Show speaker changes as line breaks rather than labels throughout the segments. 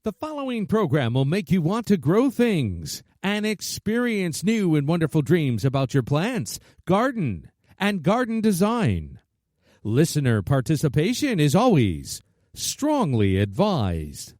The following program will make you want to grow things and experience new and wonderful dreams about your plants, garden, and garden design. Listener participation is always strongly advised.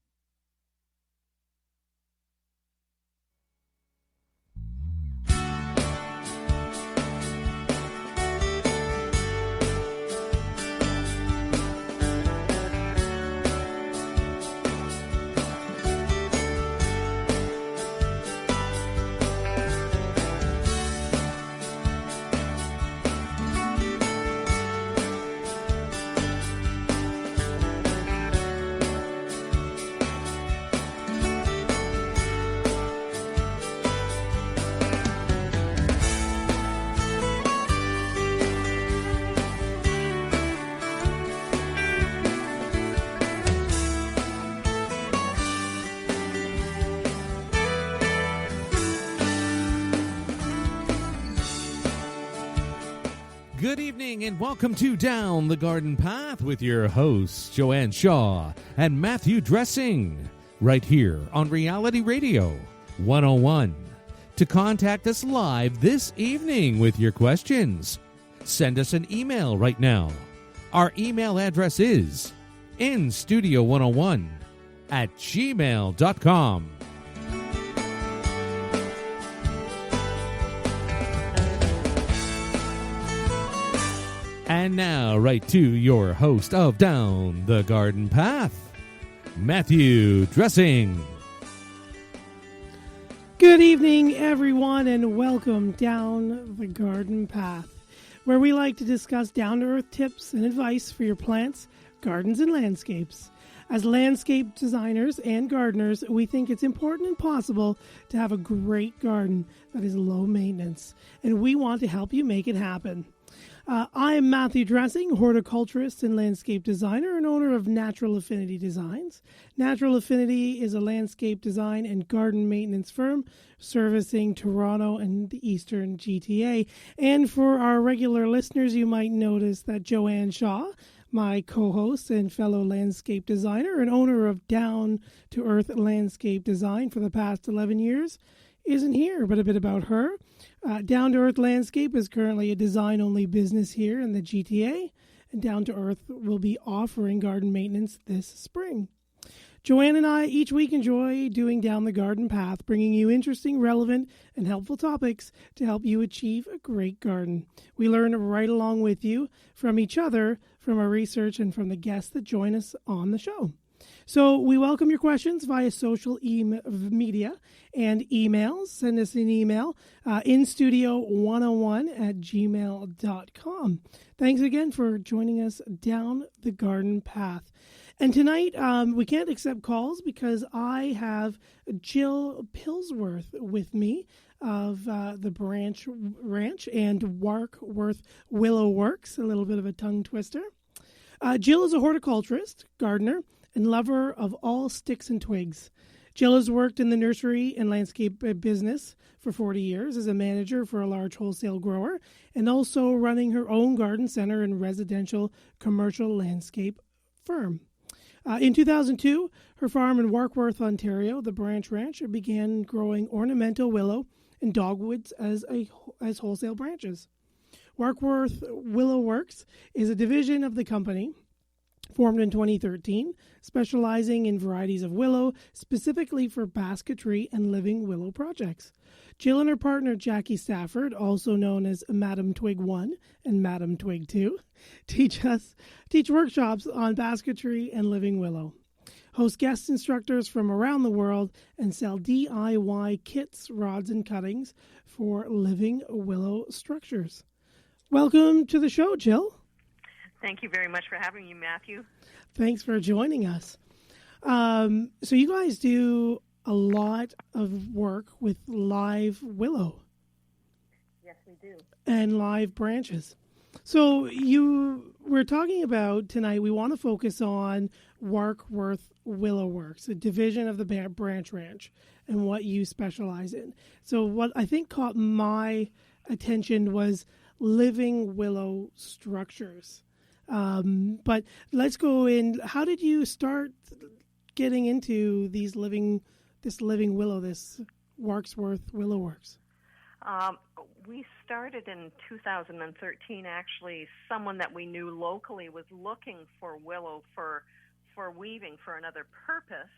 Good evening and welcome to Down the Garden Path with your hosts, Joanne Shaw and Matthew Dressing, right here on Reality Radio 101. To contact us live this evening with your questions, send us an email right now. Our email address is instudio101@gmail.com. And now, right to your host of Down the Garden Path, Matthew Dressing.
Good evening, everyone, and welcome down the garden path, where we like to discuss down-to-earth tips and advice for your plants, gardens, and landscapes. As landscape designers and gardeners, we think it's important and possible to have a great garden that is low maintenance, and we want to help you make it happen. I am Matthew Dressing, horticulturist and landscape designer and owner of Natural Affinity Designs. Natural Affinity is a landscape design and garden maintenance firm servicing Toronto and the Eastern GTA. And for our regular listeners, you might notice that Joanne Shaw, my co-host and fellow landscape designer and owner of Down to Earth Landscape Design for the past 11 years, isn't here, but a bit about her. Down to Earth Landscape is currently a design-only business here in the GTA, and Down to Earth will be offering garden maintenance this spring. Joanne and I each week enjoy doing Down the Garden Path, bringing you interesting, relevant, and helpful topics to help you achieve a great garden. We learn right along with you from each other, from our research, and from the guests that join us on the show. So we welcome your questions via social media and emails. Send us an email, instudio101@gmail.com. Thanks again for joining us down the garden path. And tonight, we can't accept calls because I have Jill Pillsworth with me of the Branch Ranch and Warkworth Willow Works, a little bit of a tongue twister. Jill is a horticulturist, gardener, and lover of all sticks and twigs. Jill has worked in the nursery and landscape business for 40 years as a manager for a large wholesale grower and also running her own garden center and residential commercial landscape firm. In 2002, her farm in Warkworth, Ontario, the Branch Ranch, began growing ornamental willow and dogwoods as wholesale branches. Warkworth Willow Works is a division of the company formed in 2013, specializing in varieties of willow, specifically for basketry and living willow projects. Jill and her partner, Jackie Stafford, also known as Madam Twig 1 and Madam Twig 2, teach workshops on basketry and living willow, host guest instructors from around the world, and sell DIY kits, rods, and cuttings for living willow structures. Welcome to the show, Jill.
Thank you very much for having me, Matthew.
Thanks for joining us. So you guys do a lot of work with live willow.
Yes, we do.
And live branches. So we're talking about tonight, we want to focus on Warkworth Willow Works, a division of the Branch Ranch, and what you specialize in. So what I think caught my attention was living willow structures. But let's go in. How did you start getting into this living willow, this Warkworth Willow Works?
We started in 2013. Actually, someone that we knew locally was looking for willow for weaving for another purpose,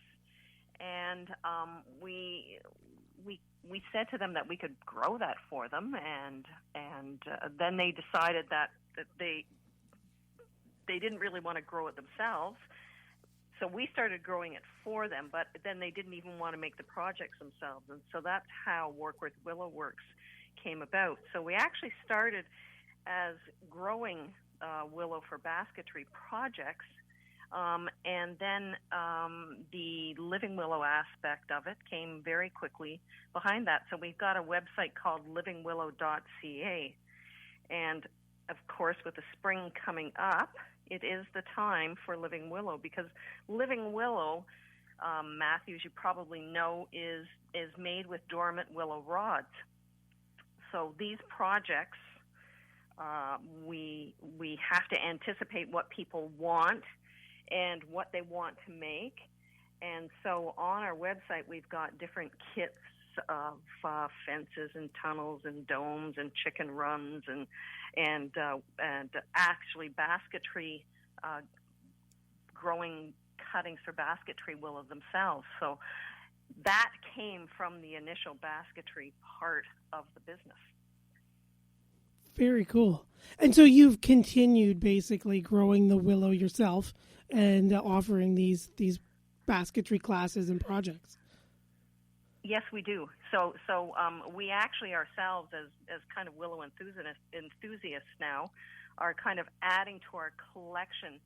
and we said to them that we could grow that for them, and then they decided that they didn't really want to grow it themselves. So we started growing it for them, but then they didn't even want to make the projects themselves. And so that's how Warkworth Willow Works came about. So we actually started as growing willow for basketry projects, and then the living willow aspect of it came very quickly behind that. So we've got a website called livingwillow.ca. And, of course, with the spring coming up, it is the time for living willow, because living willow, Matthew, as you probably know, is made with dormant willow rods. So these projects, we have to anticipate what people want and what they want to make. And so on our website, we've got different kits of fences and tunnels and domes and chicken runs and actually basketry, growing cuttings for basketry willow themselves. So that came from the initial basketry part of the business.
Very cool. And so you've continued basically growing the willow yourself and offering these basketry classes and projects.
Yes, we do. So we actually ourselves, as kind of willow enthusiasts now, are kind of adding to our collection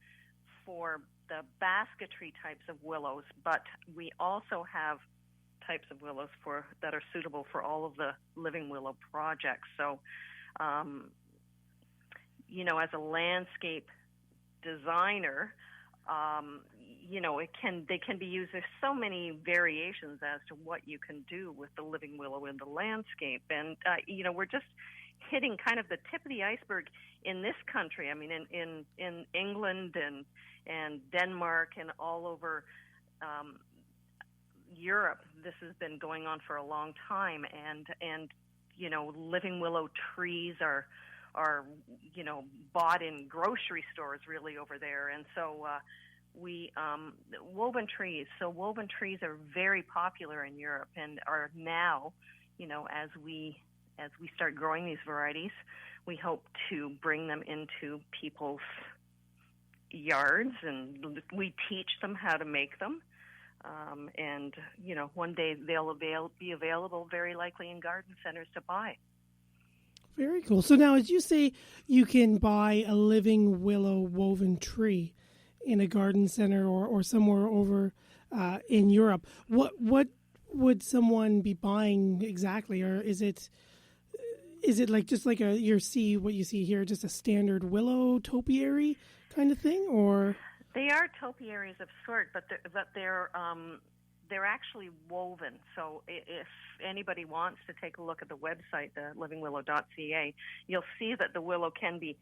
for the basketry types of willows, but we also have types of willows that are suitable for all of the living willow projects. So, as a landscape designer, they can be used. There's so many variations as to what you can do with the living willow in the landscape, and we're just hitting kind of the tip of the iceberg in this country. I mean, in England and Denmark and all over Europe, this has been going on for a long time, and living willow trees are bought in grocery stores really over there, and so woven trees. So woven trees are very popular in Europe, and are now, as we start growing these varieties, we hope to bring them into people's yards, and we teach them how to make them. And one day they'll be available, very likely, in garden centers to buy.
Very cool. So now, as you say, you can buy a living willow woven tree in a garden center or somewhere over in Europe. What would someone be buying exactly, or is it like just like what you see here, just a standard willow topiary kind of thing, or?
They are topiaries of sort, but they're actually woven. So if anybody wants to take a look at the website, the livingwillow.ca, you'll see that the willow can be.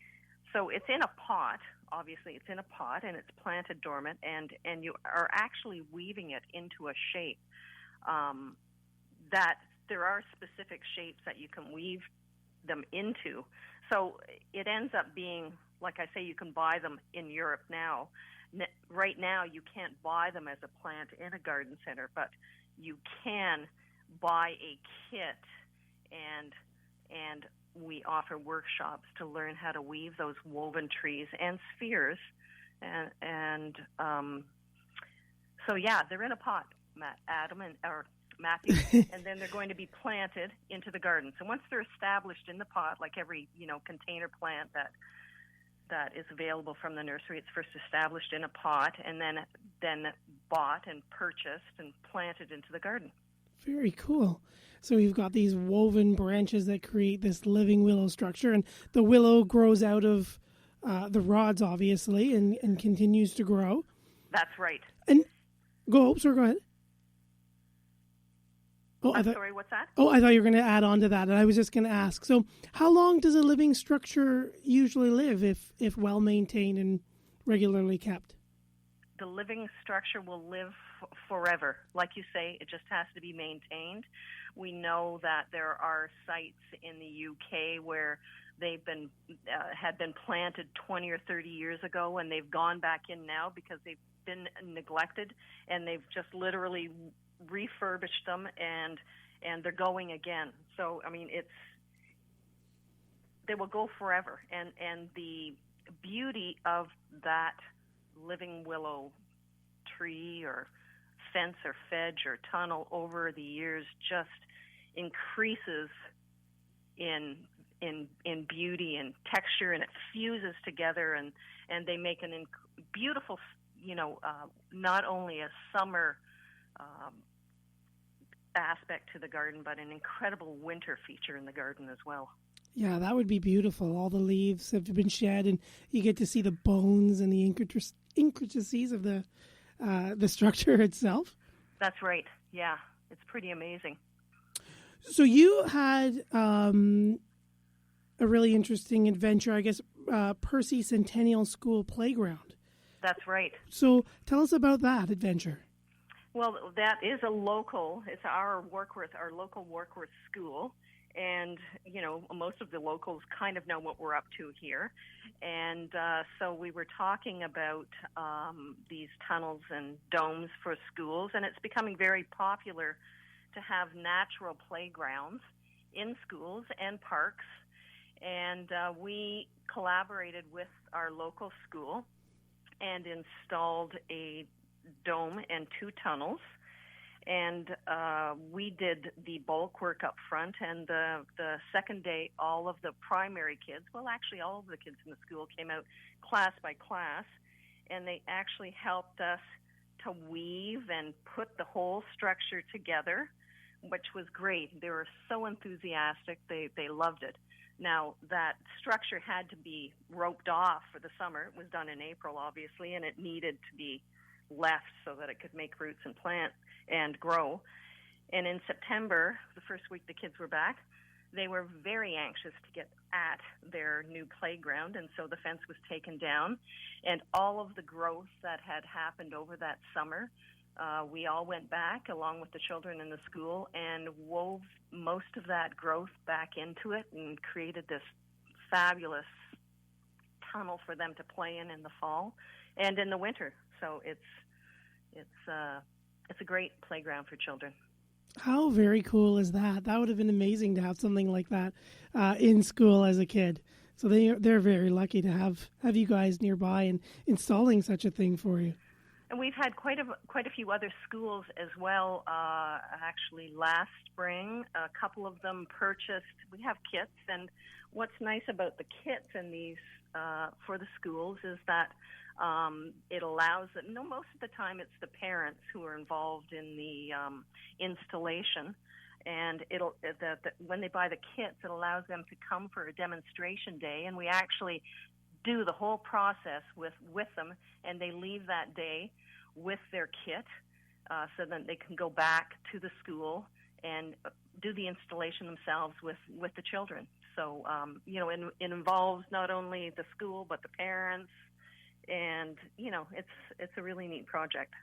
So it's in a pot. Obviously, it's in a pot and it's planted dormant, and you are actually weaving it into a shape. That there are specific shapes that you can weave them into. So it ends up being, like I say, you can buy them in Europe now. Right now, you can't buy them as a plant in a garden center, but you can buy a kit, and we offer workshops to learn how to weave those woven trees and spheres, and so yeah, they're in a pot, Matthew, and then they're going to be planted into the garden. So once they're established in the pot, like every container plant that is available from the nursery, it's first established in a pot and then bought and purchased and planted into the garden.
Very cool. So you've got these woven branches that create this living willow structure, and the willow grows out of the rods, obviously, and continues to grow.
That's right.
And go ahead. Oh,
sorry, what's that?
Oh, I thought you were going to add on to that, and I was just going to ask. So how long does a living structure usually live if well maintained and regularly kept?
the living structure will live forever. Like you say, it just has to be maintained. We know that there are sites in the UK where they've been had been planted 20 or 30 years ago, and they've gone back in now because they've been neglected, and they've just literally refurbished them, and they're going again. So I mean, they will go forever, and the beauty of that living willow tree or fence or fedge or tunnel over the years just increases in beauty and texture, and it fuses together, and they make an beautiful, not only a summer aspect to the garden, but an incredible winter feature in the garden as well.
Yeah, that would be beautiful. All the leaves have been shed, and you get to see the bones and the intricacies of the structure itself.
That's right. Yeah, it's pretty amazing.
So you had a really interesting adventure, I guess, Percy Centennial School Playground.
That's right.
So tell us about that adventure.
Well, that is it's our local Warkworth school. And, most of the locals kind of know what we're up to here. And so we were talking about these tunnels and domes for schools, and it's becoming very popular to have natural playgrounds in schools and parks. And we collaborated with our local school and installed a dome and 2 tunnels. And we did the bulk work up front, and the second day, all of the primary kids, well, actually all of the kids in the school came out class by class, and they actually helped us to weave and put the whole structure together, which was great. They were so enthusiastic. They loved it. Now, that structure had to be roped off for the summer. It was done in April, obviously, and it needed to be left so that it could make roots and plant and grow. And in September, the first week the kids were back, they were very anxious to get at their new playground, and so the fence was taken down. And all of the growth that had happened over that summer, we all went back along with the children in the school and wove most of that growth back into it and created this fabulous tunnel for them to play in the fall and in the winter. So it's a great playground for children.
How very cool is that? That would have been amazing to have something like that in school as a kid. So they're very lucky to have you guys nearby and installing such a thing for you.
And we've had quite a few other schools as well. Actually, last spring, a couple of them purchased. We have kits, and what's nice about the kits in these for the schools is that it allows them. Most of the time it's the parents who are involved in the installation, and when they buy the kits, it allows them to come for a demonstration day, and we actually do the whole process with them, and they leave that day with their kit, so that they can go back to the school and do the installation themselves with the children. So it involves not only the school but the parents, and it's a really neat project.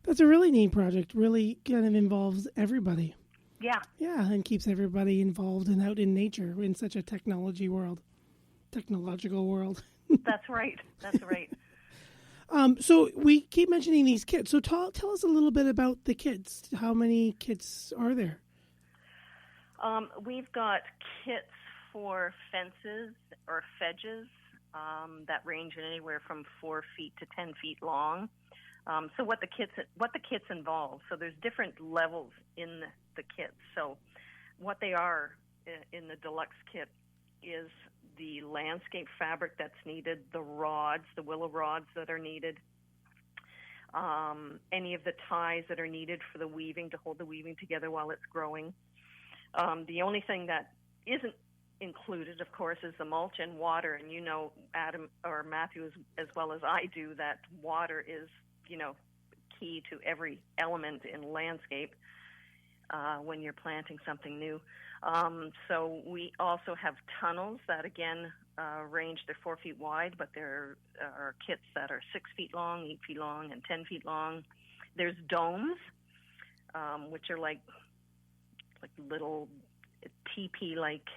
That's a really neat project. Really kind of involves everybody.
Yeah,
and keeps everybody involved and out in nature in such a technological world.
That's right.
So we keep mentioning these kits. So tell us a little bit about the kits. How many kits are there?
We've got kits for fences or fedges that range anywhere from 4 feet to 10 feet long. So what the kits involve. So there's different levels in the kits. So what they are in the deluxe kit is the landscape fabric that's needed, the rods, the willow rods that are needed, any of the ties that are needed for the weaving to hold the weaving together while it's growing. The only thing that isn't included, of course, is the mulch and water. And Adam or Matthew as well as I do, that water is, key to every element in landscape when you're planting something new. So we also have tunnels that, again, range. They're 4 feet wide, but there are kits that are 6 feet long, 8 feet long, and 10 feet long. There's domes, which are like little teepee-like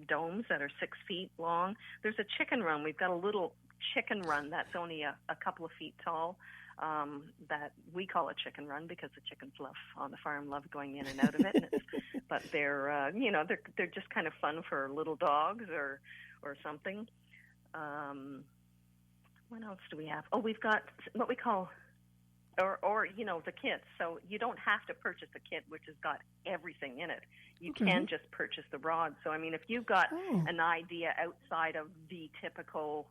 domes that are 6 feet long. There's a chicken run. We've got a little chicken run that's only a couple of feet tall, that we call a chicken run because the chickens on the farm love going in and out of it. But they're they're just kind of fun for little dogs or something. What else do we have? Oh, we've got what we call or the kits. So you don't have to purchase a kit which has got everything in it. You can just purchase the rods. So I mean, if you've got an idea outside of the typical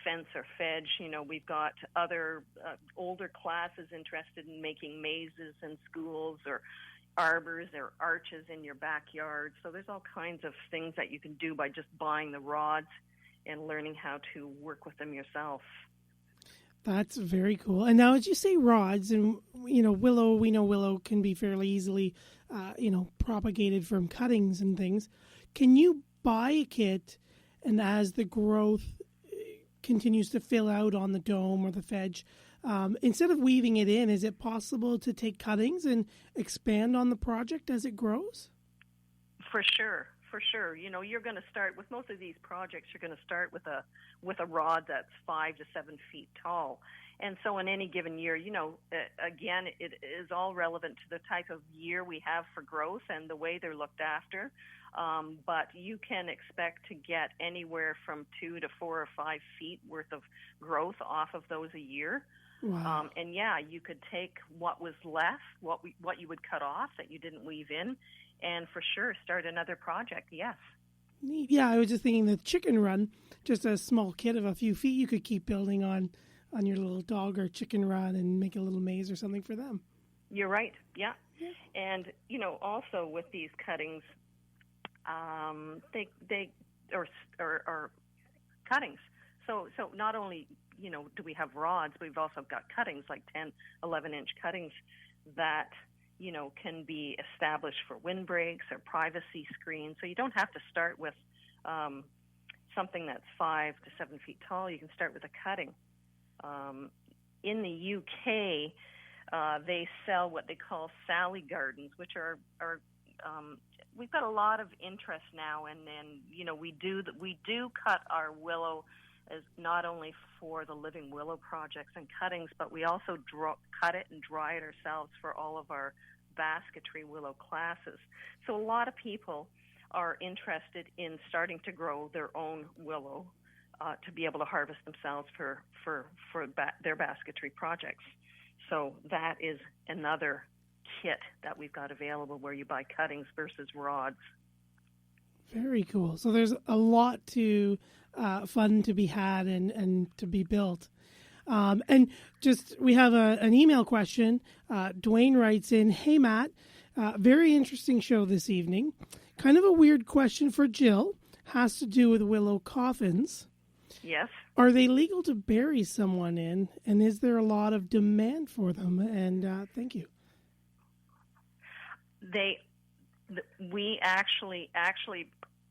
fence or fedge, we've got other older classes interested in making mazes in schools or arbors or arches in your backyard. So there's all kinds of things that you can do by just buying the rods and learning how to work with them yourself.
That's very cool. And now, as you say rods, and willow, we know willow can be fairly easily propagated from cuttings and things. Can you buy a kit, and as the growth continues to fill out on the dome or the fedge, instead of weaving it in, is it possible to take cuttings and expand on the project as it grows?
For sure. You're going to start with most of these projects. You're going to start with a rod that's 5 to 7 feet tall, and so in any given year, again, it is all relevant to the type of year we have for growth and the way they're looked after. But you can expect to get anywhere from 2 to 4 or 5 feet worth of growth off of those a year.
Wow.
And you could take what was left, what you would cut off that you didn't weave in, and for sure start another project. Yes.
Neat. Yeah, I was just thinking the chicken run, just a small kit of a few feet, you could keep building on your little dog or chicken run and make a little maze or something for them.
You're right. Yeah. And also with these cuttings, they are cuttings. So not only do we have rods, but we've also got cuttings, like 10, 11-inch cuttings that can be established for windbreaks or privacy screens. So you don't have to start with something that's 5 to 7 feet tall. You can start with a cutting. In the UK, they sell what they call Sally gardens, which are we've got a lot of interest now, and we do cut our willow as not only for the living willow projects and cuttings, but we also cut it and dry it ourselves for all of our basketry willow classes. So a lot of people are interested in starting to grow their own willow to be able to harvest themselves for their basketry projects. So that is another kit that we've got available where you buy cuttings versus rods.
Very cool. So there's a lot to fun to be had and to be built. And just we have an email question. Dwayne writes in, "Hey Matt, very interesting show this evening. Kind of a weird question for Jill. Has to do with willow coffins.
Yes.
Are they legal to bury someone in, and is there a lot of demand for them?" And thank you.
We actually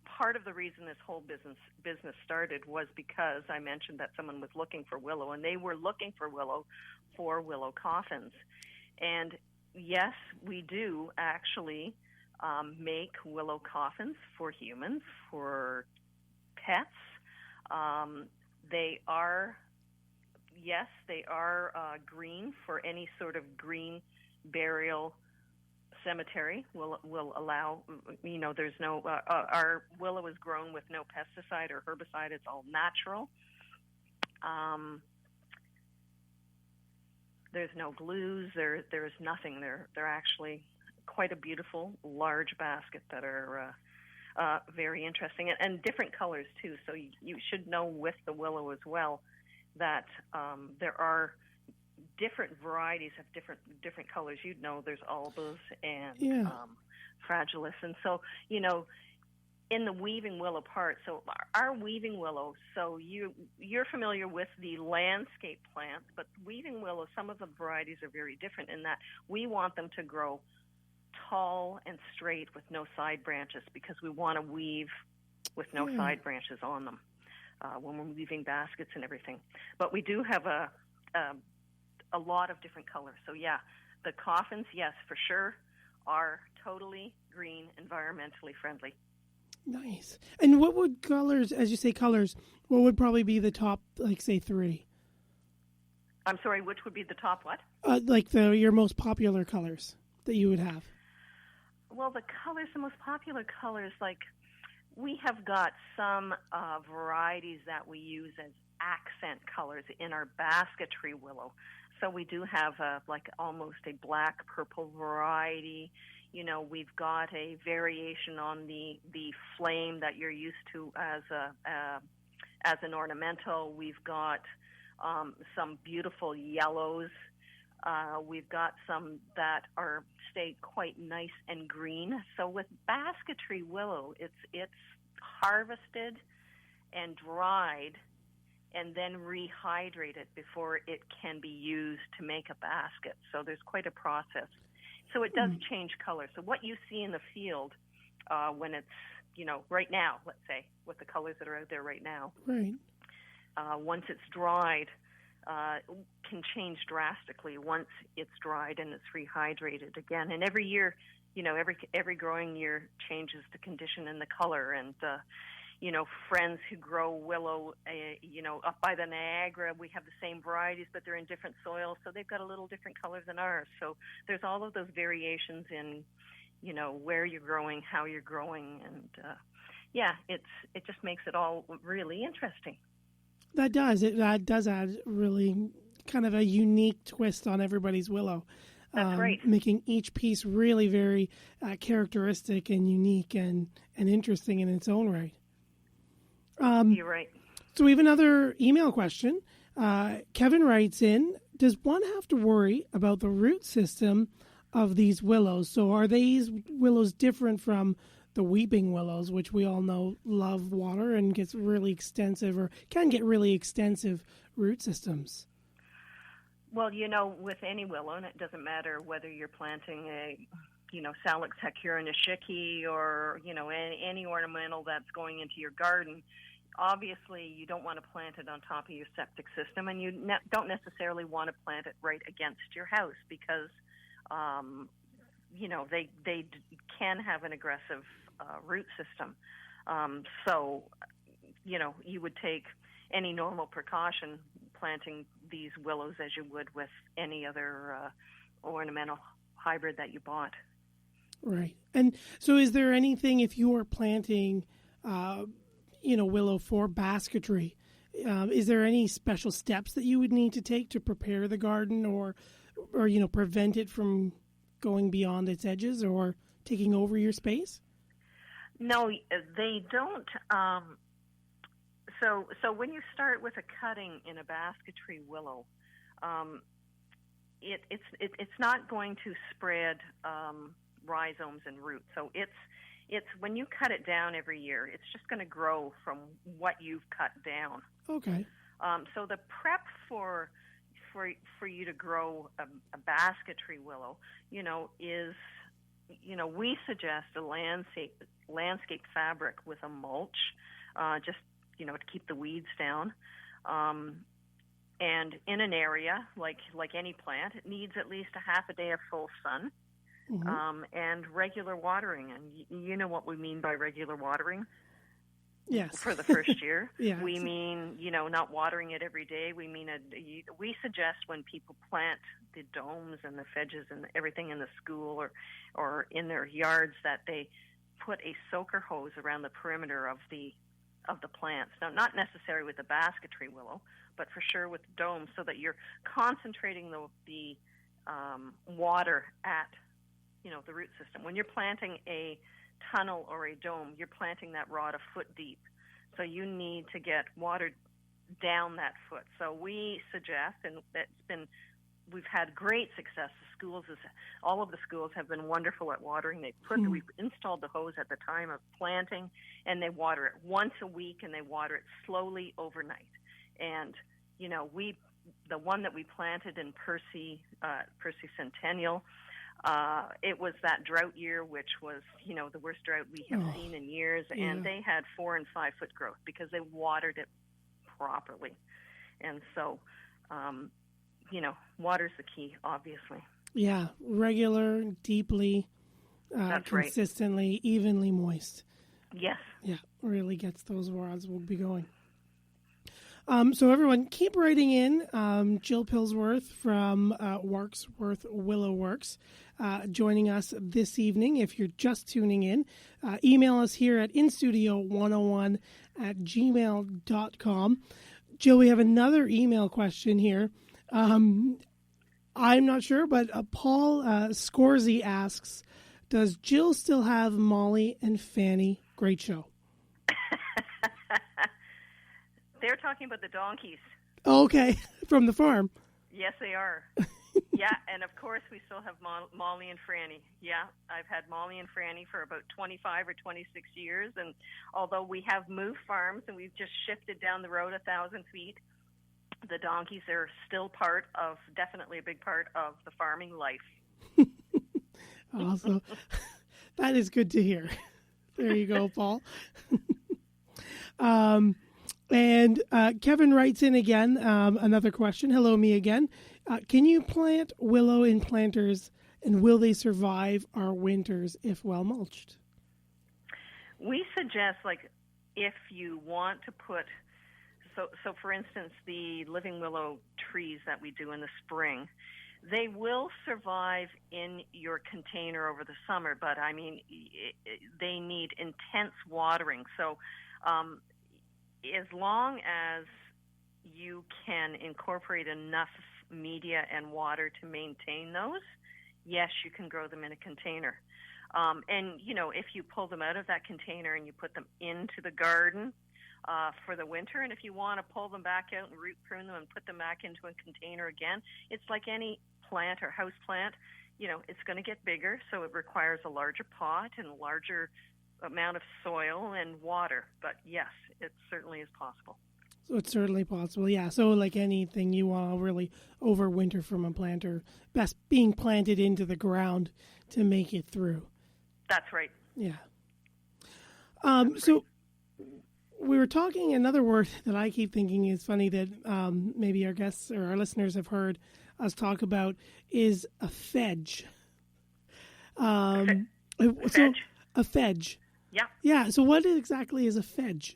part of the reason this whole business started was because I mentioned that someone was looking for willow, and they were looking for willow coffins. And yes, we do actually make willow coffins for humans, for pets. They are green for any sort of green burial cemetery. Will allow, there's no, our willow is grown with no pesticide or herbicide. It's all natural. There's no glues. There's nothing. They're actually quite a beautiful large basket that are very interesting and different colors too. So you should know with the willow as well that there are different varieties of different colors. You'd know there's albas and fragilis, and so in the weaving willow part. So our weaving willow. So you're familiar with the landscape plants, but weaving willow, some of the varieties are very different in that we want them to grow tall and straight with no side branches because we want to weave with no side branches on them when we're weaving baskets and everything. But we do have a lot of different colors. So yeah, the coffins, yes, for sure, are totally green, environmentally friendly.
Nice. And what would colors, as you say colors, what would probably be the top, like, say, 3?
I'm sorry, which would be the top what?
Like your most popular colors that you would have.
Well, the most popular colors, like we have got some varieties that we use as accent colors in our basketry willow. So we do have like almost a black purple variety. You know, we've got a variation on the flame that you're used to as an ornamental. We've got some beautiful yellows. We've got some that stay quite nice and green. So with basketry willow, it's harvested and dried and then rehydrated before it can be used to make a basket. So there's quite a process. So it does change color. So what you see in the field when it's, right now, let's say, with the colors that are out there right now,
right.
Once it's dried, can change drastically once it's dried and it's rehydrated again. And every year, every growing year changes the condition and the color. And, friends who grow willow, up by the Niagara, we have the same varieties, but they're in different soils, so they've got a little different colors than ours. So there's all of those variations in, where you're growing, how you're growing, and it just makes it all really interesting.
That does. That does add really kind of a unique twist on everybody's willow.
That's right.
Making each piece really very characteristic and unique and interesting in its own right.
You're right.
So we have another email question. Kevin writes in, does one have to worry about the root system of these willows? So are these willows different from the weeping willows, which we all know love water and gets really extensive or can get really extensive root systems?
Well, with any willow, and it doesn't matter whether you're planting a, Salix hecura nishiki or, any ornamental that's going into your garden, obviously you don't want to plant it on top of your septic system, and you don't necessarily want to plant it right against your house because, they can have an aggressive root system. So, you would take any normal precaution planting these willows as you would with any other ornamental hybrid that you bought.
Right. And so is there anything, if you are planting, willow for basketry, is there any special steps that you would need to take to prepare the garden or prevent it from going beyond its edges or taking over your space?
No, they don't. So when you start with a cutting in a basketry willow, it's not going to spread rhizomes and roots. So it's when you cut it down every year, it's just going to grow from what you've cut down. Okay. So the prep for you to grow a basketry willow, is we suggest a landscape fabric with a mulch, just to keep the weeds down. And in an area like any plant, it needs at least a half a day of full sun. Mm-hmm. And regular watering. And you know what we mean by regular watering?
Yes.
For the first year.
Yes.
We mean, not watering it every day. We mean, we suggest when people plant the domes and the fedges and everything in the school or in their yards that they put a soaker hose around the perimeter of the plants. Now, not necessarily with the basketry willow, but for sure with the domes, so that you're concentrating the water at the root system. When you're planting a tunnel or a dome, you're planting that rod a foot deep. So you need to get water down that foot. So we suggest, and we've had great success. All of the schools have been wonderful at watering. We've installed the hose at the time of planting, and they water it once a week, and they water it slowly overnight. And, the one that we planted in Percy Centennial, It was that drought year, which was, the worst drought we have seen in years, and they had 4 and 5 foot growth because they watered it properly. And so, water's the key, obviously.
Yeah, regular, deeply,
That's
consistently,
right.
Evenly moist.
Yes.
Yeah, really gets those rods will be going. So everyone, keep writing in. Jill Pillsworth from Warkworth Willow Works joining us this evening. If you're just tuning in, email us here at instudio101@gmail.com. Jill, we have another email question here. I'm not sure, but Paul Scorsese asks, does Jill still have Molly and Fanny? Great show.
They're talking about the donkeys.
Okay, from the farm.
Yes, they are. Yeah, and of course we still have Molly and Franny. Yeah, I've had Molly and Franny for about 25 or 26 years, and although we have moved farms and we've just shifted down the road 1,000 feet, the donkeys are still definitely a big part of the farming life.
Awesome. That is good to hear. There you go, Paul. And Kevin writes in again, another question. Hello, me again. Can you plant willow in planters, and will they survive our winters if well mulched?
We suggest, if you want to put, so for instance, the living willow trees that we do in the spring, they will survive in your container over the summer, but they need intense watering. So, as long as you can incorporate enough media and water to maintain those, yes, you can grow them in a container. And, if you pull them out of that container and you put them into the garden for the winter, and if you want to pull them back out and root prune them and put them back into a container again, it's like any plant or house plant. It's going to get bigger, so it requires a larger pot and a larger amount of soil and water. But yes, it certainly is possible.
So it's certainly possible, yeah. So like anything, you want to really overwinter from a planter, best being planted into the ground to make it through.
That's right.
Yeah. So we were talking, another word that I keep thinking is funny that maybe our guests or our listeners have heard us talk about is a fedge.
Fedge?
A fedge.
Yeah.
Yeah. So what exactly is a fedge?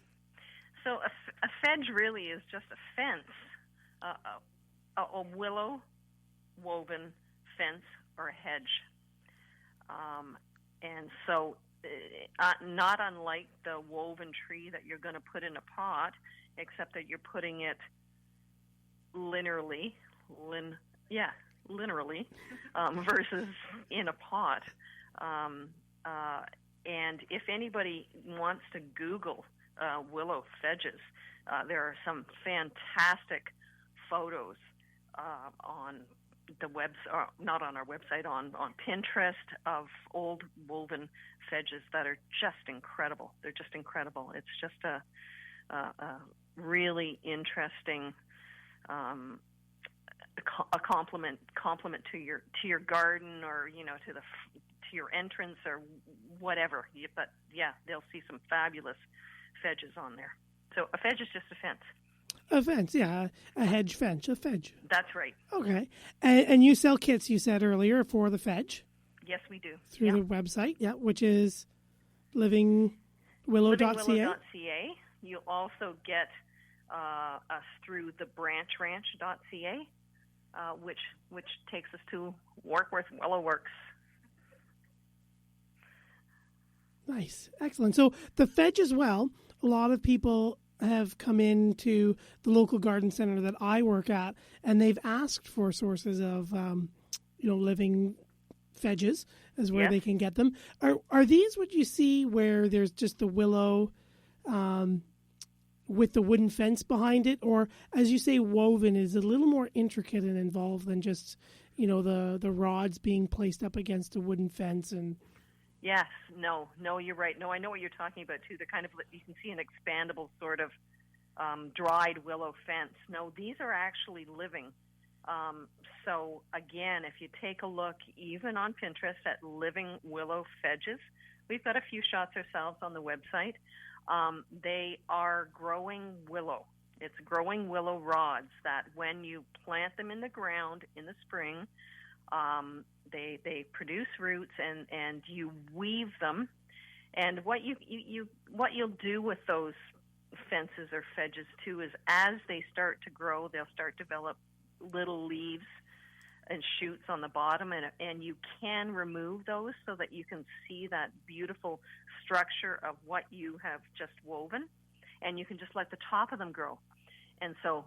So a fedge really is just a fence, a willow woven fence or a hedge. And so not unlike the woven tree that you're going to put in a pot, except that you're putting it linearly, versus in a pot. And if anybody wants to Google willow fedges, there are some fantastic photos on the not on our website, on Pinterest, of old woven fedges that are just incredible. They're just incredible. It's just a really interesting a compliment to your garden, or to your entrance or whatever. But yeah, they'll see some fabulous fedges on there. So a fedge is just a fence.
A fence, yeah, a hedge fence, a fedge.
That's right.
Okay, and you sell kits, you said earlier, for the fedge.
Yes, we do.
Through the website, which is livingwillow.ca.
Livingwillow.ca. You also get us through the branchranch.ca, which takes us to Warkworth Willow Works.
Nice, excellent. So the fedge as well. A lot of people have come into the local garden center that I work at, and they've asked for sources of, living fedges as where they can get them. Are these what you see where there's just the willow with the wooden fence behind it? Or, as you say, woven is a little more intricate and involved than just, the rods being placed up against a wooden fence and...
Yes, no, you're right. No, I know what you're talking about, too. The kind of, you can see an expandable sort of dried willow fence. No, these are actually living So again, if you take a look even on Pinterest at living willow fedges, we've got a few shots ourselves on the website. They are growing willow. It's growing willow rods that when you plant them in the ground in the spring, they produce roots, and you weave them. And what you'll do with those fences or fedges too is as they start to grow, they'll start to develop little leaves and shoots on the bottom, and you can remove those so that you can see that beautiful structure of what you have just woven, and you can just let the top of them grow. And so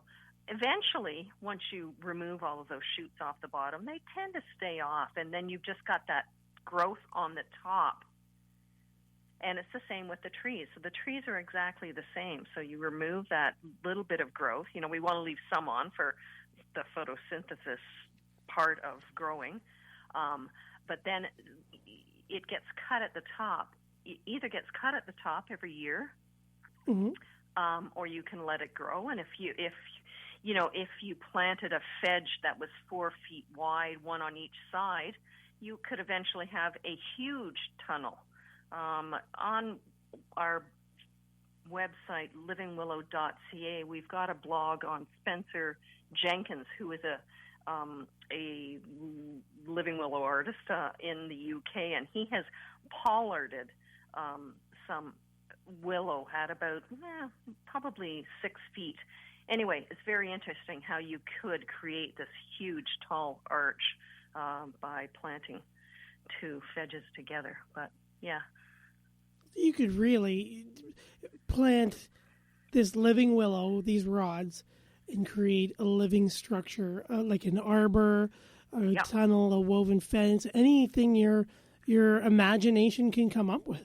eventually, once you remove all of those shoots off the bottom, they tend to stay off, and then you've just got that growth on the top. And it's the same with the trees. So the trees are exactly the same. So you remove that little bit of growth. You know, we want to leave some on for the photosynthesis part of growing. But then it gets cut at the top. It either gets cut at the top every year, or you can let it grow. And if you planted a fedge that was 4 feet wide, one on each side, you could eventually have a huge tunnel. On our website, livingwillow.ca, we've got a blog on Spencer Jenkins, who is a living willow artist in the UK, and he has pollarded some willow at about probably 6 feet. Anyway, it's very interesting how you could create this huge tall arch by planting two fedges together. But yeah,
you could really plant this living willow, these rods, and create a living structure, like an arbor, a tunnel, a woven fence, anything your imagination can come up with.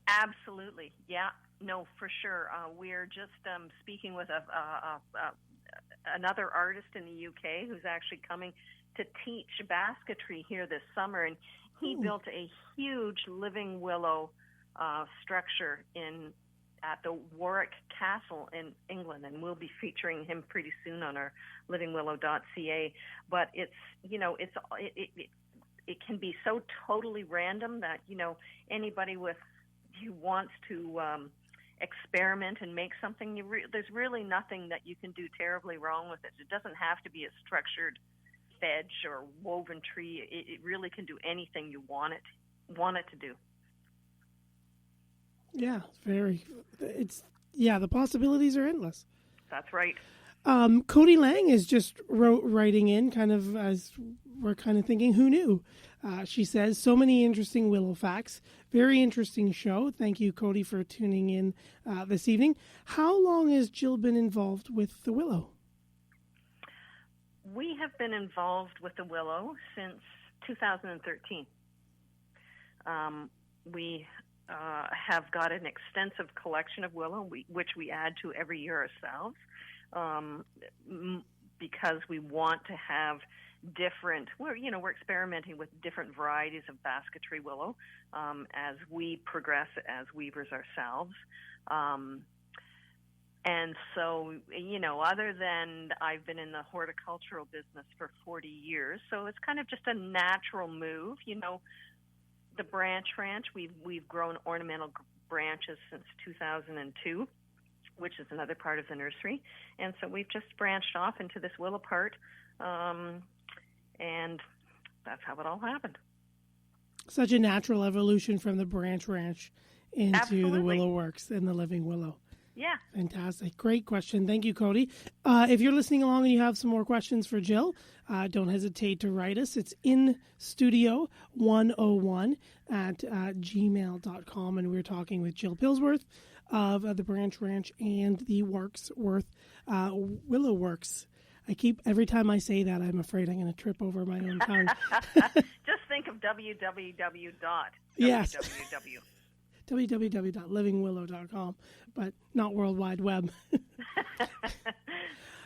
Absolutely, yeah, no, for sure. We're just speaking with another artist in the UK who's actually coming to teach basketry here this summer, and he built a huge living willow structure at the Warwick Castle in England, and we'll be featuring him pretty soon on our livingwillow.ca. But it can be so totally random that anybody who wants to experiment and make something, there's really nothing that you can do terribly wrong with it. It doesn't have to be a structured fedge or woven tree. It really can do anything you want it to do.
Yeah, the possibilities are endless.
That's right.
Cody Lang is just writing in, kind of as we're kind of thinking, who knew? She says, so many interesting willow facts. Very interesting show. Thank you, Cody, for tuning in this evening. How long has Jill been involved with the willow?
We have been involved with the willow since 2013. We have got an extensive collection of willow, which we add to every year ourselves, because we want to have we're experimenting with different varieties of basketry willow as we progress as weavers ourselves. And so, other than I've been in the horticultural business for 40 years, so it's kind of just a natural move. The branch ranch, we've grown ornamental branches since 2002, which is another part of the nursery. And so we've just branched off into this willow part, and that's how it all happened.
Such a natural evolution from the branch ranch into
Absolutely.
The Willow Works and the living willow.
Yeah.
Fantastic. Great question. Thank you, Cody. If you're listening along and you have some more questions for Jill, don't hesitate to write us. It's in studio 101 at gmail.com. And we're talking with Jill Pillsworth of the Branch Ranch and the Warkworth Willow Works. Every time I say that, I'm afraid I'm going to trip over my own tongue.
Just think of www.
Yes.
www.
www.livingwillow.com, but not World Wide Web.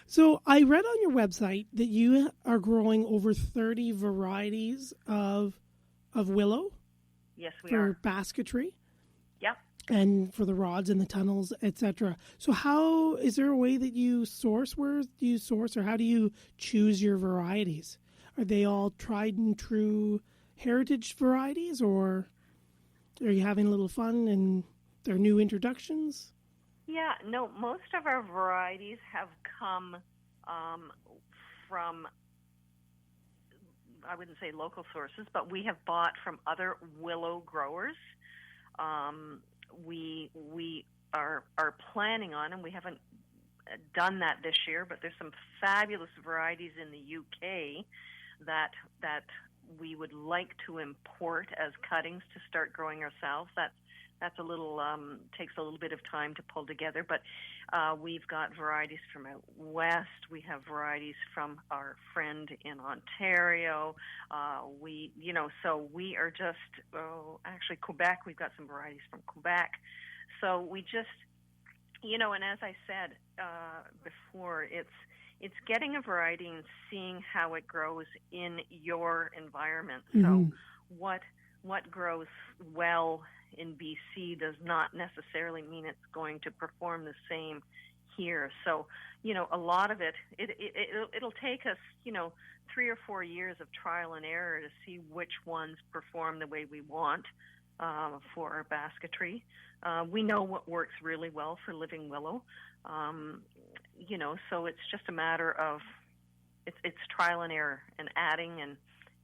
So I read on your website that you are growing over 30 varieties of willow.
Yes, we
for
are.
Basketry.
Yep.
and for the rods and the tunnels, etc. So how is there a way that you source? Where do you source, or how do you choose your varieties? Are they all tried and true heritage varieties, or are you having a little fun and they're new introductions?
Yeah, no, most of our varieties have come from, I wouldn't say local sources, but we have bought from other willow growers. We are planning on, and we haven't done that this year, but there's some fabulous varieties in the UK that we would like to import as cuttings to start growing ourselves. That's a little takes a little bit of time to pull together, but we've got varieties from out west. We have varieties from our friend in Ontario. So we are just actually Quebec. We've got some varieties from Quebec. So we just, and as I said before, it's getting a variety and seeing how it grows in your environment. So what grows well in BC does not necessarily mean it's going to perform the same here. So, a lot of it'll take us, 3 or 4 years of trial and error to see which ones perform the way we want for our basketry. We know what works really well for living willow. So it's just a matter of it's trial and error and adding and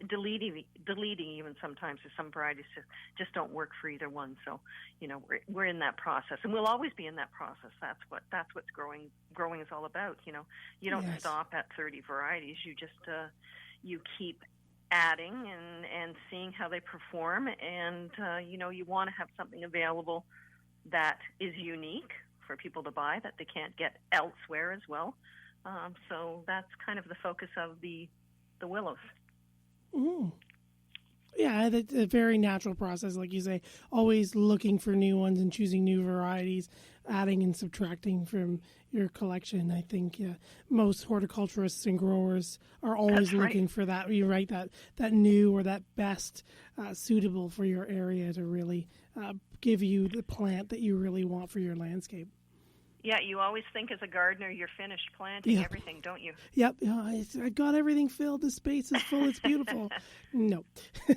deleting even sometimes. There's some varieties just don't work for either one. So, we're in that process, and we'll always be in that process. That's what's growing is all about. You don't stop at 30 varieties. You just you keep adding and seeing how they perform, and you want to have something available that is unique for people to buy that they can't get elsewhere as well. So that's kind of the focus of the willows.
Mm. Yeah, it's a very natural process, like you say, always looking for new ones and choosing new varieties, adding and subtracting from your collection. I think most horticulturists and growers are always looking for that. You're right, that new or that best suitable for your area to really give you the plant that you really want for your landscape.
Yeah, you always think as a gardener you're finished planting everything, don't you?
Yep. I got everything filled. The space is full. It's beautiful. No.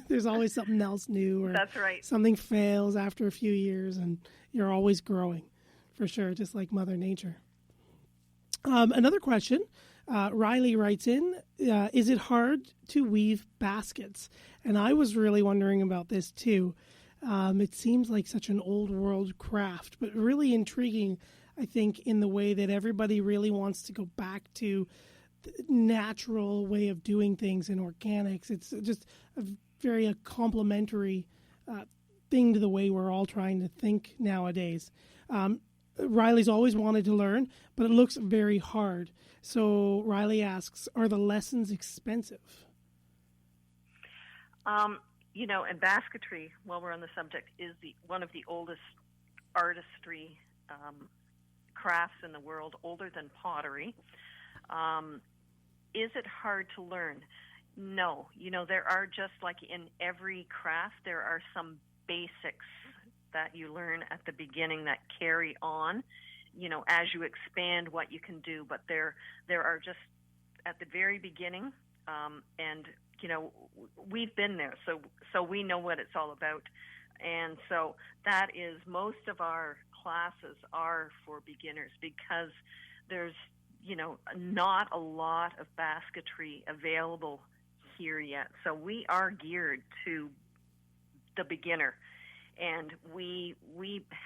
There's always something else new. Or
that's right.
Something fails after a few years, and you're always growing, for sure, just like Mother Nature. Another question. Riley writes in, is it hard to weave baskets? And I was really wondering about this, too. It seems like such an old world craft, but really intriguing, I think, in the way that everybody really wants to go back to the natural way of doing things in organics. It's just a very complementary thing to the way we're all trying to think nowadays. Riley's always wanted to learn, but it looks very hard. So Riley asks, are the lessons expensive?
And basketry, while we're on the subject, is one of the oldest artistry crafts in the world, older than pottery. Is it hard to learn? No. There are, just like in every craft, there are some basics that you learn at the beginning that carry on, as you expand what you can do. But there are just at the very beginning, and we've been there, so we know what it's all about. And so that is, most of our classes are for beginners because there's, not a lot of basketry available here yet. So we are geared to the beginner, and we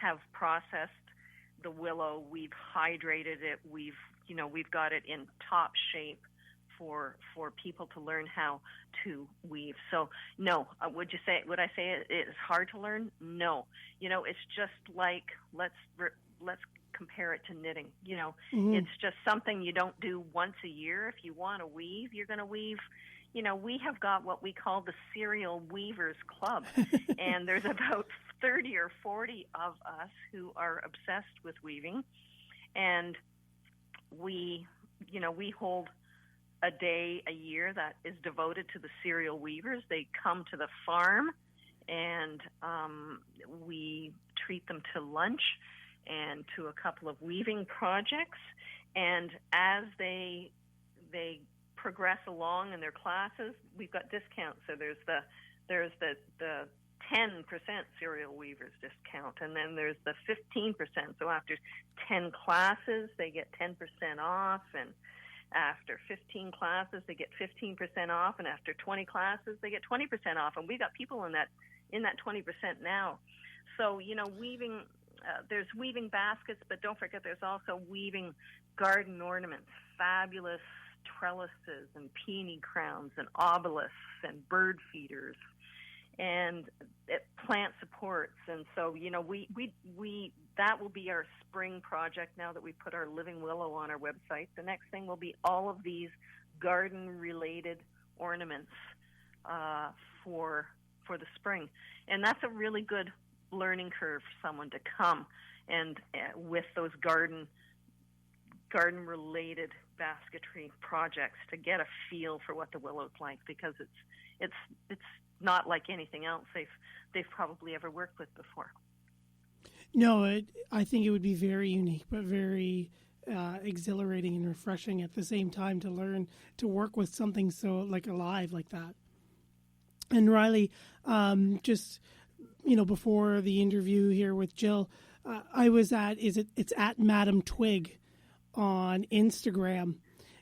have processed the willow, we've hydrated it, we've got it in top shape for people to learn how to weave. So no, would I say it is hard to learn? No. It's just like, let's compare it to knitting. It's just something you don't do once a year. If you want to weave, you're going to weave. We have got what we call the Serial Weavers Club, and there's about 30 or 40 of us who are obsessed with weaving, and we hold a day a year that is devoted to the serial weavers. They come to the farm, and we treat them to lunch and to a couple of weaving projects. And as they progress along in their classes, we've got discounts. So there's the 10% serial weavers discount, and then there's the 15%. So after 10 classes, they get 10% off, and after 15 classes, they get 15% off, and after 20 classes, they get 20% off. And we got people in that 20% now. So, weaving, there's weaving baskets, but don't forget there's also weaving garden ornaments, fabulous trellises and peony crowns and obelisks and bird feeders and plant supports. And so, we that will be our spring project now that we put our living willow on our website. The next thing will be all of these garden-related ornaments for the spring. And that's a really good learning curve for someone to come and with those garden-related basketry projects to get a feel for what the willow's like, because it's not like anything else they've probably ever worked with before.
No, I think it would be very unique, but very exhilarating and refreshing at the same time to learn to work with something so alive like that. And Riley, just before the interview here with Jill, I was it's at Madam Twig on Instagram,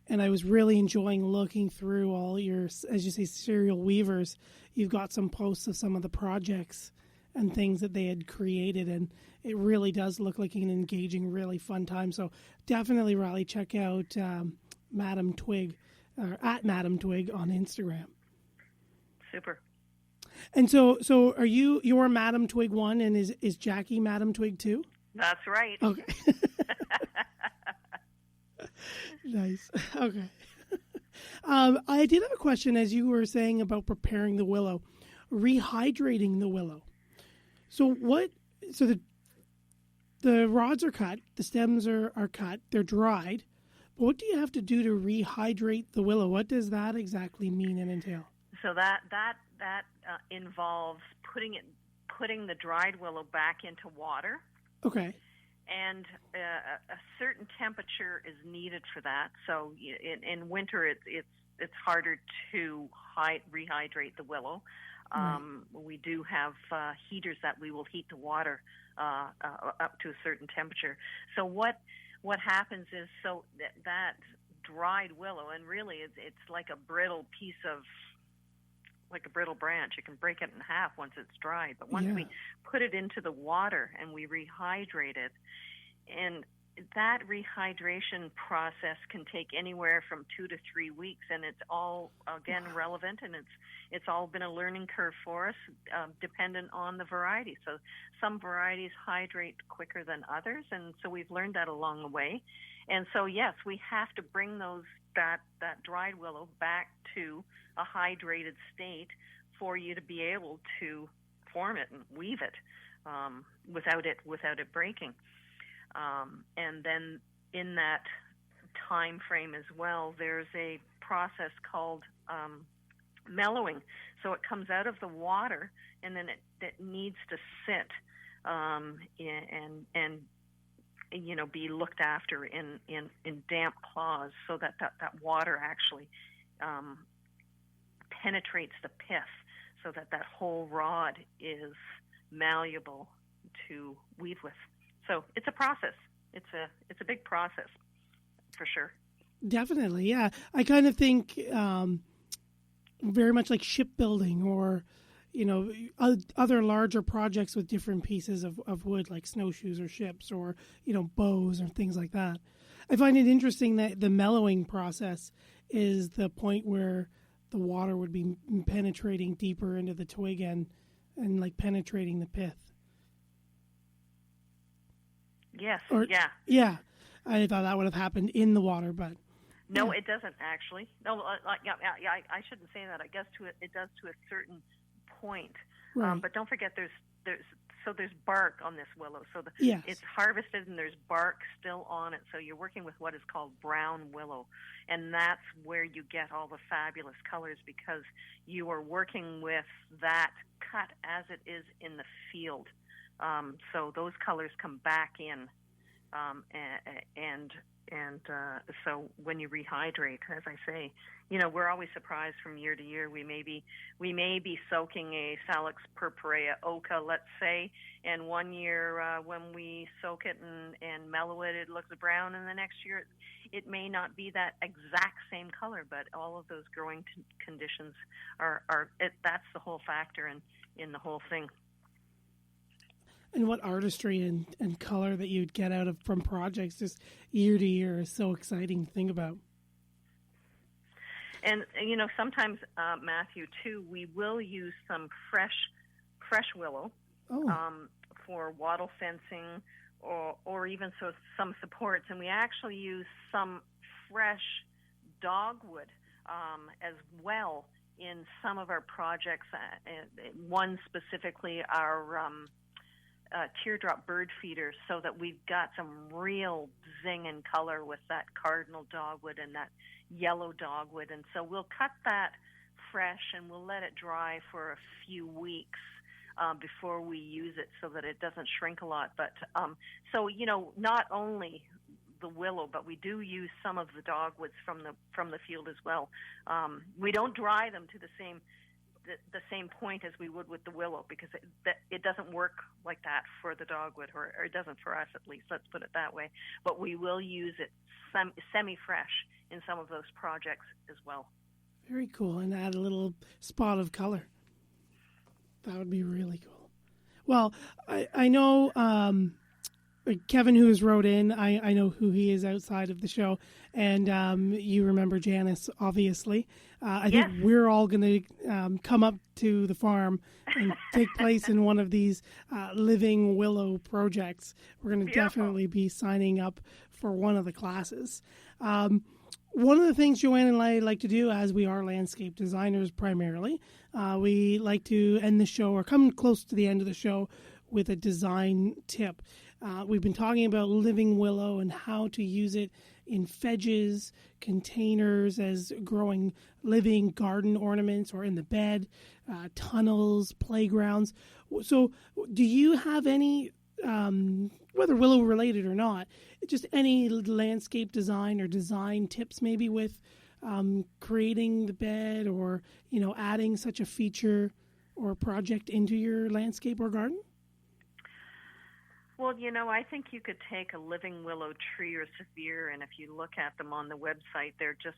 and I was really enjoying looking through all your, as you say, serial weavers. You've got some posts of some of the projects and things that they had created, and it really does look like an engaging, really fun time. So definitely, Riley, check out Madam Twig, or at Madam Twig on Instagram.
Super.
And so are you're Madam Twig 1, and is Jackie Madam Twig 2?
That's right.
Okay. Nice. Okay. I did have a question, as you were saying about preparing the willow, rehydrating the willow. So the rods are cut, the stems are cut, they're dried. But what do you have to do to rehydrate the willow? What does that exactly mean and entail?
So that involves putting the dried willow back into water.
Okay.
And a certain temperature is needed for that. So in winter, it's harder to rehydrate the willow. We do have heaters that we will heat the water up to a certain temperature. So what happens is, so that dried willow, and really it's like a brittle piece of, like a brittle branch. You can break it in half once it's dried. But once we put it into the water and we rehydrate it, and that rehydration process can take anywhere from 2 to 3 weeks, and it's all, again, relevant, and it's all been a learning curve for us, dependent on the variety. So some varieties hydrate quicker than others, and so we've learned that along the way. And so, yes, we have to bring that dried willow back to a hydrated state for you to be able to form it and weave it without it breaking. And then in that time frame as well, there's a process called mellowing. So it comes out of the water, and then it needs to sit and be looked after in damp cloths, so that water actually penetrates the pith, so that whole rod is malleable to weave with. So it's a process. It's a big process, for sure. Definitely,
yeah. I kind of think very much like shipbuilding, or other larger projects with different pieces of wood, like snowshoes or ships, or bows or things like that. I find it interesting that the mellowing process is the point where the water would be penetrating deeper into the twig and like penetrating the pith.
Yes.
Yeah. I thought that would have happened in the water, but
no, it doesn't actually. No, I shouldn't say that. I guess it does to a certain point.
Right.
But don't forget, there's bark on this willow. So it's harvested and there's bark still on it. So you're working with what is called brown willow, and that's where you get all the fabulous colors, because you are working with that cut as it is in the field. So those colors come back in, and so when you rehydrate, as I say, we're always surprised from year to year. We may be soaking a Salix purpurea oca, let's say, and one year when we soak it and mellow it, it looks brown, and the next year it may not be that exact same color, but all of those growing conditions that's the whole factor in the whole thing.
And what artistry and color that you'd get out of from projects just year to year is so exciting to think about.
And sometimes, Matthew, too, we will use some fresh willow for wattle fencing, or even some supports, and we actually use some fresh dogwood as well in some of our projects. One specifically, our teardrop bird feeders, so that we've got some real zing and color with that cardinal dogwood and that yellow dogwood. And so we'll cut that fresh and we'll let it dry for a few weeks before we use it, so that it doesn't shrink a lot. But so not only the willow, but we do use some of the dogwoods from the field as well. We don't dry them to the same point as we would with the willow, because it doesn't work like that for the dogwood, or it doesn't for us, at least. Let's put it that way. But we will use it semi-fresh in some of those projects as well.
Very cool, and add a little spot of color. That would be really cool. Well, I know Kevin, who has wrote in, I know who he is outside of the show, and you remember Janice, obviously. I think we're all going to come up to the farm and take place in one of these living willow projects. We're going to definitely be signing up for one of the classes. One of the things Joanne and I like to do, as we are landscape designers primarily, we like to end the show, or come close to the end of the show, with a design tip. We've been talking about living willow and how to use it in fedges, containers, as growing living garden ornaments, or in the bed, tunnels, playgrounds. So do you have any, whether willow related or not, just any landscape design or design tips maybe with creating the bed, or adding such a feature or project into your landscape or garden?
Well, I think you could take a living willow tree or severe, and if you look at them on the website, they're just,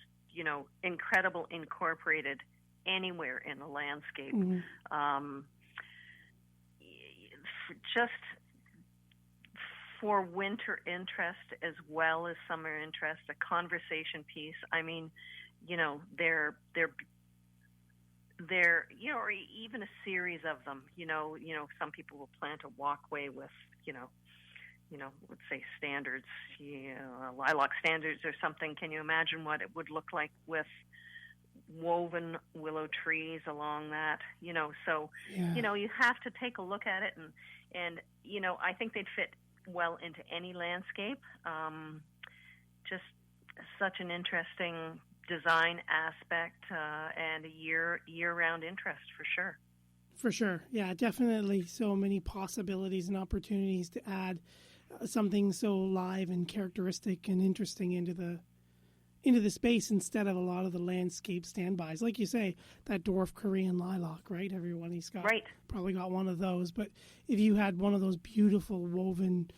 incredible, incorporated anywhere in the landscape. Mm-hmm. Just for winter interest as well as summer interest, a conversation piece. I mean, they're or even a series of them. Some people will plant a walkway with, let's say standards, lilac standards or something. Can you imagine what it would look like with woven willow trees along that? So, you have to take a look at it, and I think they'd fit well into any landscape. Just such an interesting design aspect, and a year-round interest for sure.
For sure. Yeah, definitely so many possibilities and opportunities to add something so live and characteristic and interesting into the space, instead of a lot of the landscape standbys. Like you say, that dwarf Korean lilac, right? Everybody's got probably got one of those. But if you had one of those beautiful woven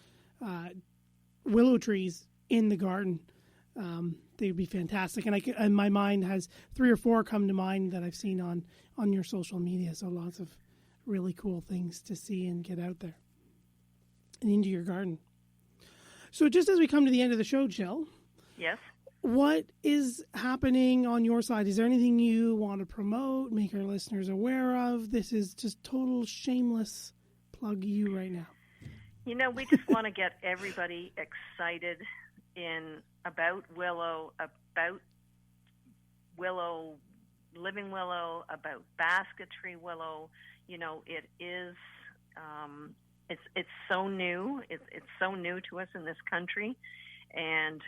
willow trees in the garden, they would be fantastic. And my mind has 3 or 4 come to mind that I've seen on your social media. So lots of really cool things to see and get out there and into your garden. So just as we come to the end of the show, Jill.
Yes.
What is happening on your side? Is there anything you want to promote, make our listeners aware of? This is just total shameless plug you right now.
We just want to get everybody excited about willow, living willow, about basketry willow. It is, it's so new. It's so new to us in this country. And,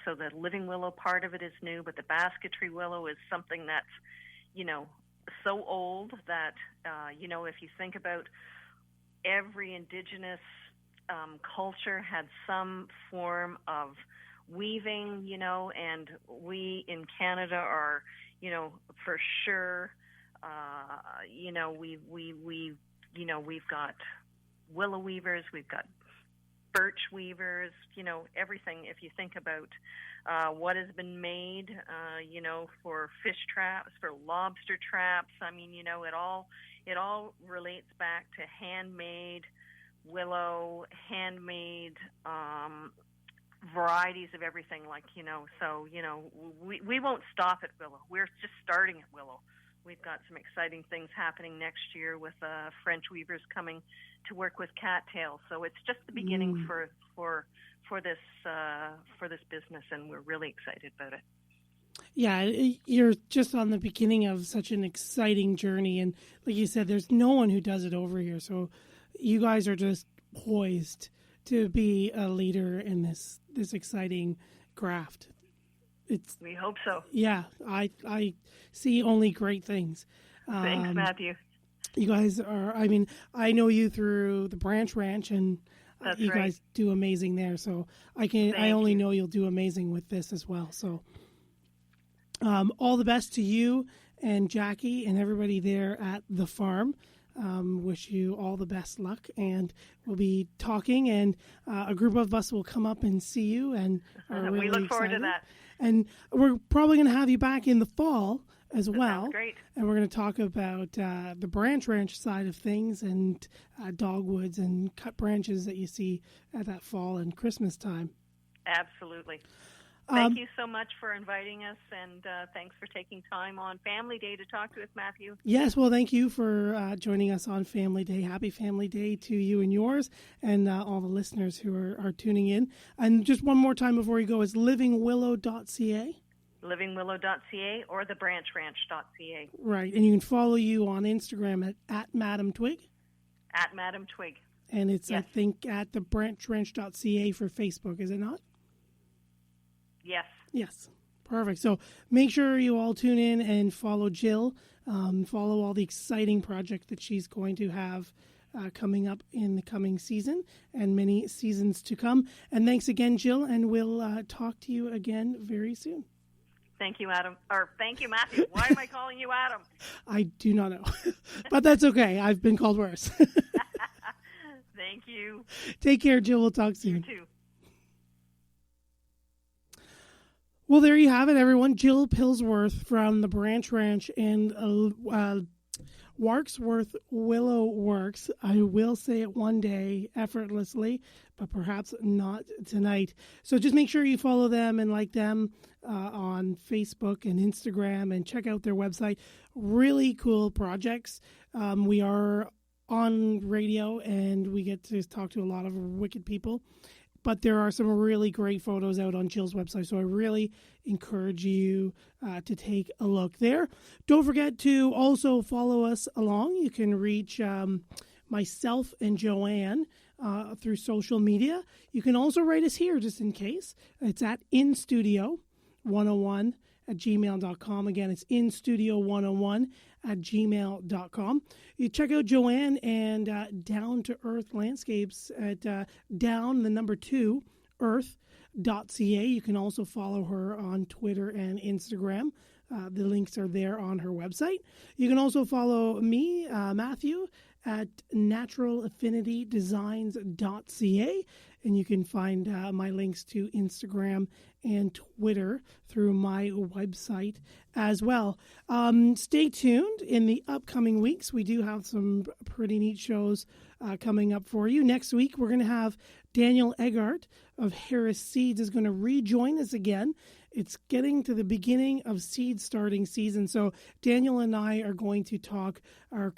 so the living willow part of it is new, but the basketry willow is something that's, so old that, if you think about every indigenous culture had some form of weaving, and we in Canada are, for sure, we've got willow weavers, we've got birch weavers, everything. If you think about what has been made, for fish traps, for lobster traps, it all relates back to handmade willow, handmade varieties of everything, we won't stop at willow. We're just starting at willow. We've got some exciting things happening next year with French weavers coming to work with cattails. So it's just the beginning for this business, and we're really excited about it.
Yeah, you're just on the beginning of such an exciting journey, and like you said, there's no one who does it over here. So you guys are just poised to be a leader in this exciting craft.
We hope so.
Yeah, I see only great things.
Thanks, Matthew.
You guys are, I know you through the Branch Ranch, and you guys do amazing there. So I only know you'll do amazing with this as well. So all the best to you and Jackie and everybody there at the farm. Wish you all the best luck, and we'll be talking, and a group of us will come up and see you, and really
we look forward to that.
And we're probably going to have you back in the fall as well.
Sounds great.
And we're going to talk about the Branch Ranch side of things, and dogwoods and cut branches that you see at that fall and Christmas time.
Absolutely. Thank you so much for inviting us, and thanks for taking time on Family Day to talk to us, Matthew.
Yes, well, thank you for joining us on Family Day. Happy Family Day to you and yours, and all the listeners who are tuning in. And just one more time before you go, is livingwillow.ca?
livingwillow.ca or thebranchrranch.ca.
Right, and you can follow you on Instagram at Madam Twig?
At Madam Twig.
And it's, yes. I think, at thebranchrranch.ca for Facebook, is it not?
Yes.
Yes. Perfect. So make sure you all tune in and follow Jill. Follow all the exciting projects that she's going to have coming up in the coming season and many seasons to come. And thanks again, Jill, and we'll talk to you again very soon.
Thank you, Adam. Or thank you, Matthew. Why am I calling you Adam?
I do not know. But that's okay. I've been called worse.
Thank you.
Take care, Jill. We'll talk soon.
You too.
Well, there you have it, everyone. Jill Pillsworth from the Branch Ranch and Warkworth Willow Works. I will say it one day effortlessly, but perhaps not tonight. So just make sure you follow them and like them on Facebook and Instagram, and check out their website. Really cool projects. We are on radio, and we get to talk to a lot of wicked people. But there are some really great photos out on Jill's website, so I really encourage you to take a look there. Don't forget to also follow us along. You can reach myself and Joanne through social media. You can also write us here, just in case. It's at instudio101@gmail.com. Again, it's instudio101@gmail.com. You check out Joanne and Down to Earth Landscapes at down2earth.ca. You can also follow her on Twitter and Instagram. The links are there on her website. You can also follow me, Matthew, at naturalaffinitydesigns.ca. And you can find my links to Instagram and Twitter through my website as well. Stay tuned in the upcoming weeks. We do have some pretty neat shows coming up for you. Next week, we're going to have Daniel Eggart of Harris Seeds is going to rejoin us again. It's getting to the beginning of seed starting season. So Daniel and I are going to talk our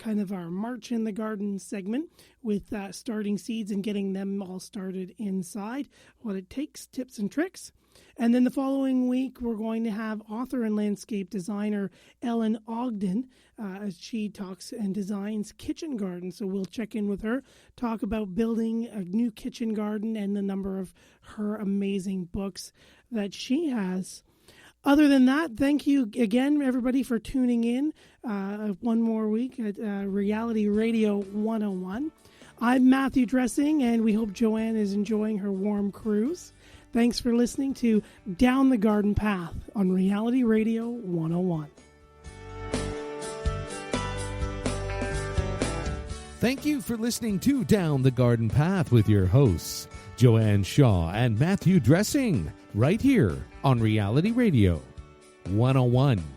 March in the Garden segment with starting seeds and getting them all started inside, what it takes, tips and tricks. And then the following week, we're going to have author and landscape designer Ellen Ogden as she talks and designs kitchen gardens. So we'll check in with her, talk about building a new kitchen garden and the number of her amazing books that she has. Other than that, thank you again, everybody, for tuning in one more week at Reality Radio 101. I'm Matthew Dressing, and we hope Joanne is enjoying her warm cruise. Thanks for listening to Down the Garden Path on Reality Radio 101.
Thank you for listening to Down the Garden Path with your hosts, Joanne Shaw and Matthew Dressing, right here on Reality Radio 101.